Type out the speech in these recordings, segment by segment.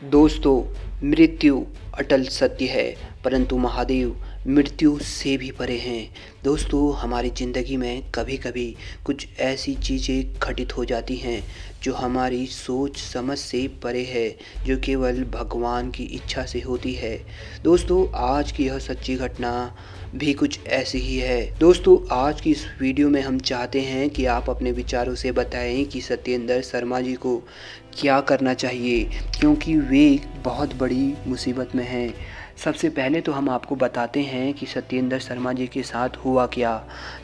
दोस्तों, मृत्यु अटल सत्य है, परंतु महादेव मृत्यु से भी परे हैं। दोस्तों, हमारी ज़िंदगी में कभी-कभी कुछ ऐसी चीज़ें घटित हो जाती हैं जो हमारी सोच समझ से परे है, जो केवल भगवान की इच्छा से होती है। दोस्तों, आज की यह सच्ची घटना भी कुछ ऐसी ही है। दोस्तों, आज की इस वीडियो में हम चाहते हैं कि आप अपने विचारों से बताएं कि सत्येंद्र शर्मा जी को क्या करना चाहिए, क्योंकि वे एक बहुत बड़ी मुसीबत में हैं। सबसे पहले तो हम आपको बताते हैं कि सत्येंद्र शर्मा जी के साथ हुआ क्या।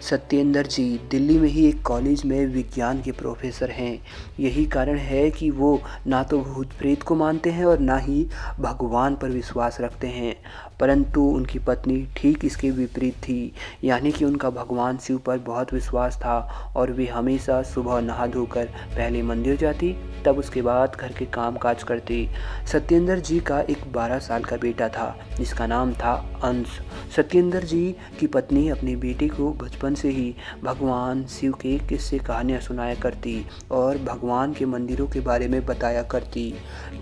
सत्येंद्र जी दिल्ली में ही एक कॉलेज में विज्ञान के प्रोफेसर हैं। यही कारण है कि वो ना तो भूत प्रेत को मानते हैं और ना ही भगवान पर विश्वास रखते हैं, परंतु उनकी पत्नी ठीक इसके विपरीत थी। यानी कि उनका भगवान शिव पर बहुत विश्वास था और वे हमेशा सुबह नहा धोकर पहले मंदिर जाती, तब उसके बाद घर के काम काज करती। सत्येंद्र जी का एक 12 साल का बेटा था जिसका नाम था अंश। सत्येंद्र जी की पत्नी अपने बेटे को बचपन से ही भगवान शिव के किस्से कहानियाँ सुनाया करती और भगवान के मंदिरों के बारे में बताया करती।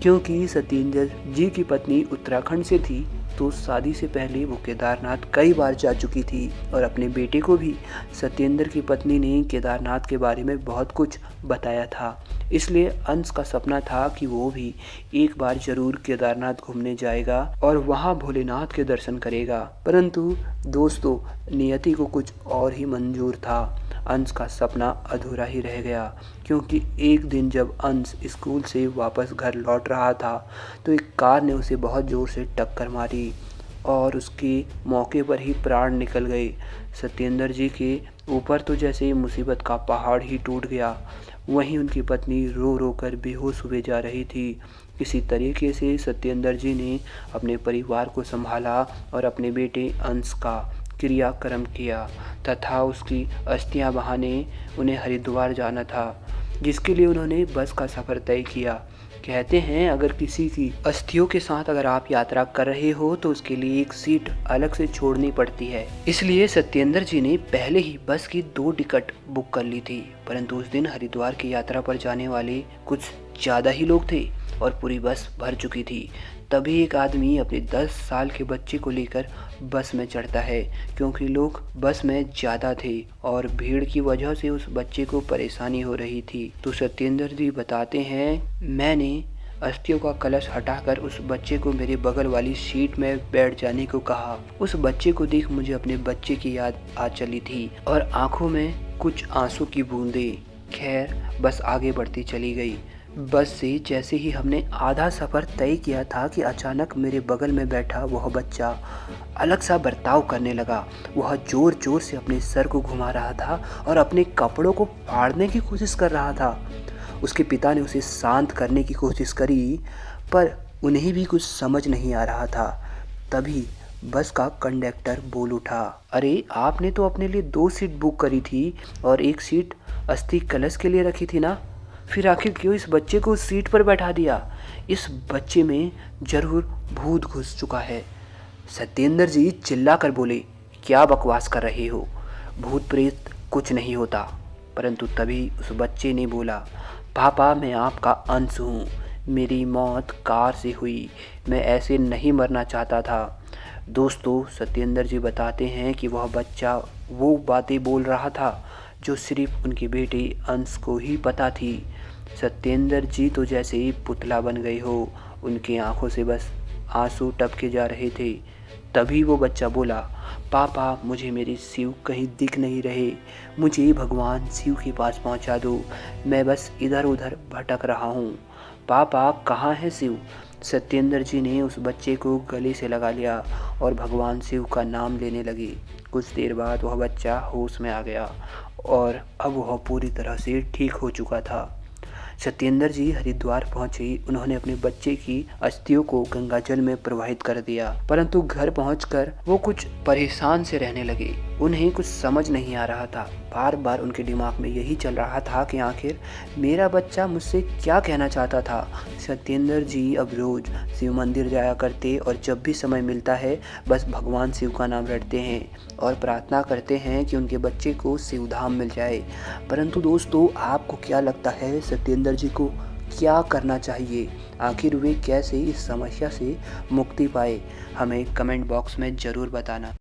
क्योंकि सत्येंद्र जी की पत्नी उत्तराखंड से थी, तो शादी से पहले वो केदारनाथ कई बार जा चुकी थी और अपने बेटे को भी सत्येंद्र की पत्नी ने केदारनाथ के बारे में बहुत कुछ बताया था। इसलिए अंश का सपना था कि वो भी एक बार जरूर केदारनाथ घूमने जाएगा और वहाँ भोलेनाथ के दर्शन करेगा। परंतु दोस्तों, नियति को कुछ और ही मंजूर था। अंश का सपना अधूरा ही रह गया, क्योंकि एक दिन जब अंश स्कूल से वापस घर लौट रहा था तो एक कार ने उसे बहुत ज़ोर से टक्कर मारी और उसके मौके पर ही प्राण निकल गए। सत्येंद्र जी के ऊपर तो जैसे मुसीबत का पहाड़ ही टूट गया। वहीं उनकी पत्नी रो रो कर बेहोश हुए जा रही थी। किसी तरीके से सत्येंद्र जी ने अपने परिवार को संभाला और अपने बेटे अंश का क्रियाक्रम किया तथा उसकी अस्थियां बहाने उन्हें हरिद्वार जाना था, जिसके लिए उन्होंने बस का सफ़र तय किया। कहते हैं अगर किसी की अस्थियों के साथ अगर आप यात्रा कर रहे हो तो उसके लिए एक सीट अलग से छोड़नी पड़ती है। इसलिए सत्येंद्र जी ने पहले ही बस की 2 टिकट बुक कर ली थी, परंतु उस दिन हरिद्वार की यात्रा पर जाने वाले कुछ ज़्यादा ही लोग थे और पूरी बस भर चुकी थी। तभी एक आदमी अपने 10 साल के बच्चे को लेकर बस में चढ़ता है, क्योंकि लोग बस में ज़्यादा थे और भीड़ की वजह से उस बच्चे को परेशानी हो रही थी। तो सत्येंद्र जी बताते हैं, मैंने अस्थियों का कलश हटाकर उस बच्चे को मेरे बगल वाली सीट में बैठ जाने को कहा। उस बच्चे को देख मुझे अपने बच्चे की याद आ चली थी और आंखों में कुछ आंसू की बूंदें। खैर, बस आगे बढ़ती चली गई। बस से जैसे ही हमने आधा सफ़र तय किया था कि अचानक मेरे बगल में बैठा वह बच्चा अलग सा बर्ताव करने लगा। वह ज़ोर ज़ोर से अपने सर को घुमा रहा था और अपने कपड़ों को फाड़ने की कोशिश कर रहा था। उसके पिता ने उसे शांत करने की कोशिश करी, पर उन्हें भी कुछ समझ नहीं आ रहा था। तभी बस का कंडक्टर बोल उठा, अरे आपने तो अपने लिए 2 सीट बुक करी थी और एक सीट अस्थि कलश के लिए रखी थी ना, फिर आखिर क्यों इस बच्चे को उस सीट पर बैठा दिया? इस बच्चे में जरूर भूत घुस चुका है। सत्येंद्र जी चिल्लाकर बोले, क्या बकवास कर रहे हो? भूत प्रेत कुछ नहीं होता। परंतु तभी उस बच्चे ने बोला, पापा मैं आपका अंश हूँ, मेरी मौत कार से हुई, मैं ऐसे नहीं मरना चाहता था। दोस्तों, सत्येंद्र जी बताते हैं कि वह बच्चा वो बातें बोल रहा था जो सिर्फ उनके बेटे अंश को ही पता थी। सत्येंद्र जी तो जैसे ही पुतला बन गए हो, उनकी आंखों से बस आंसू टपके जा रहे थे। तभी वो बच्चा बोला, पापा मुझे मेरे शिव कहीं दिख नहीं रहे, मुझे भगवान शिव के पास पहुंचा दो, मैं बस इधर उधर भटक रहा हूँ। पापा कहाँ है शिव? सत्येंद्र जी ने उस बच्चे को गले से लगा लिया और भगवान शिव का नाम लेने लगे। कुछ देर बाद वह बच्चा होश में आ गया और अब वह पूरी तरह से ठीक हो चुका था। सत्येंद्र जी हरिद्वार पहुंचे। उन्होंने अपने बच्चे की अस्थियों को गंगाजल में प्रवाहित कर दिया, परंतु घर पहुंचकर वो कुछ परेशान से रहने लगे। उन्हें कुछ समझ नहीं आ रहा था। बार बार उनके दिमाग में यही चल रहा था कि आखिर मेरा बच्चा मुझसे क्या कहना चाहता था। सत्येंद्र जी अब रोज शिव मंदिर जाया करते और जब भी समय मिलता है बस भगवान शिव का नाम रटते हैं और प्रार्थना करते हैं कि उनके बच्चे को शिवधाम मिल जाए। परंतु दोस्तों, आपको क्या लगता है सत्येंद्र जी को क्या करना चाहिए, आखिर वे कैसे इस समस्या से मुक्ति पाए, हमें कमेंट बॉक्स में ज़रूर बताना।